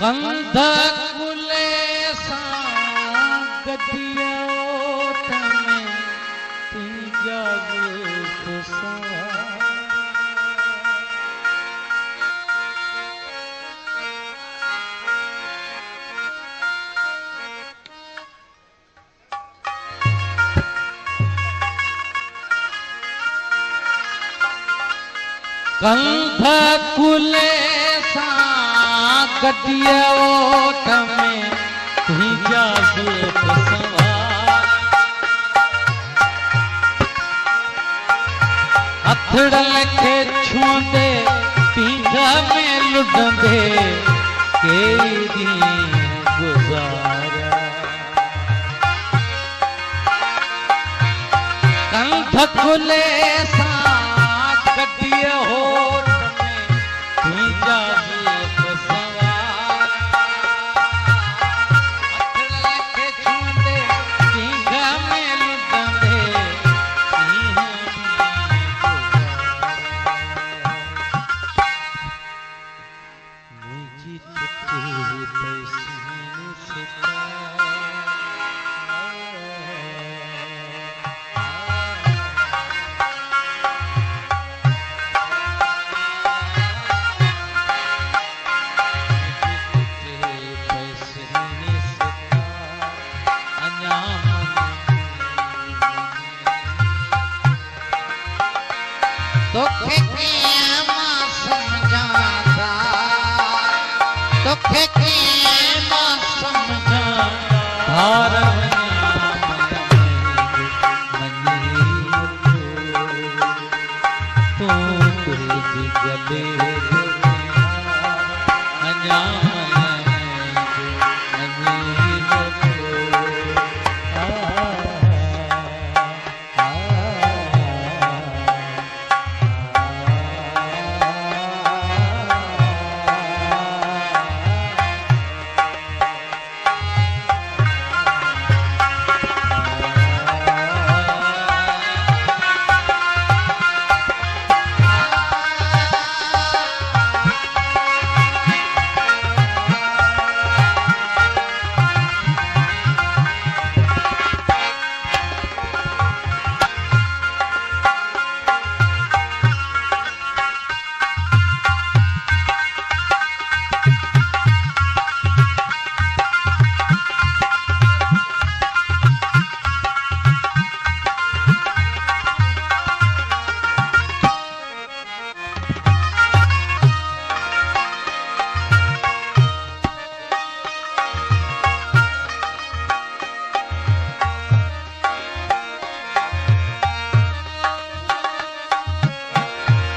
कंध कुले सां गदियो तमें तुंहिंजा रूप सवार कंध कुले सां गदियो तमें तुंहिंजा रूप सवार हथड़ल खे छूंदे पींघ में लुडंदे कई ॾींहं गुज़ारिया कंध कुले सां गदियो तुंहिंजा रूप सवार हथड़ल खे छूंदे पींघ में लुडंदे मुंहिंजी टुटी पई सीने से तोखे कीअं मां समझांदा तोखे कीअं मां समझांदा धार तूं तुंहिंजी गले अञा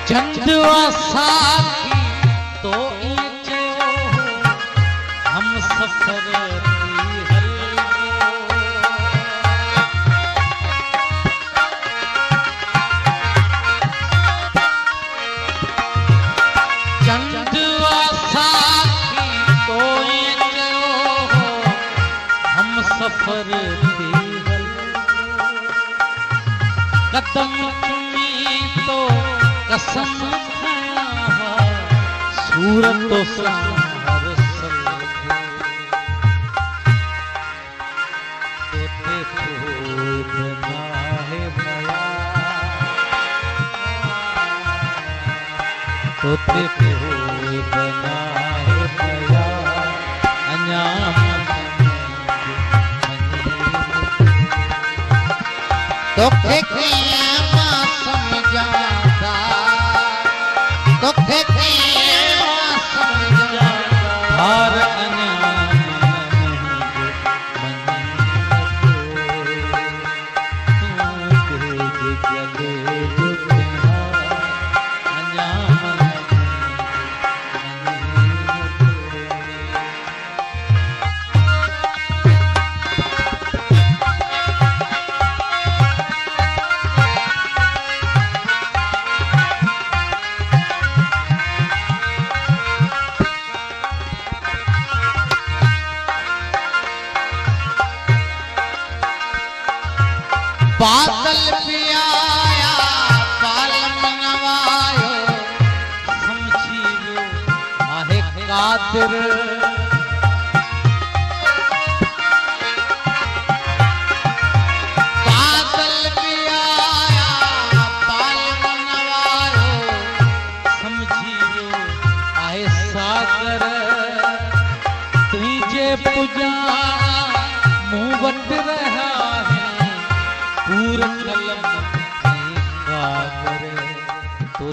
चंदवा साथी तो ईअं चयो हम सफ़र थी चंदवा साथी तो ईअं चयो हम सफ़र थी कदम चुमी तो कसम खाया सूरत सार तोते फूल नाहे भया तोते फूल नाहे भया अञा तोखे कीअं मां समझांदा तोखे कीअं मां समझांदा धार अञा तूं तुंहिंजे गले अञा बादल भी आया पालन नवायो समझी वियो आहे कादिर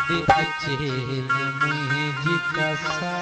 खुद अचे मुझी कसा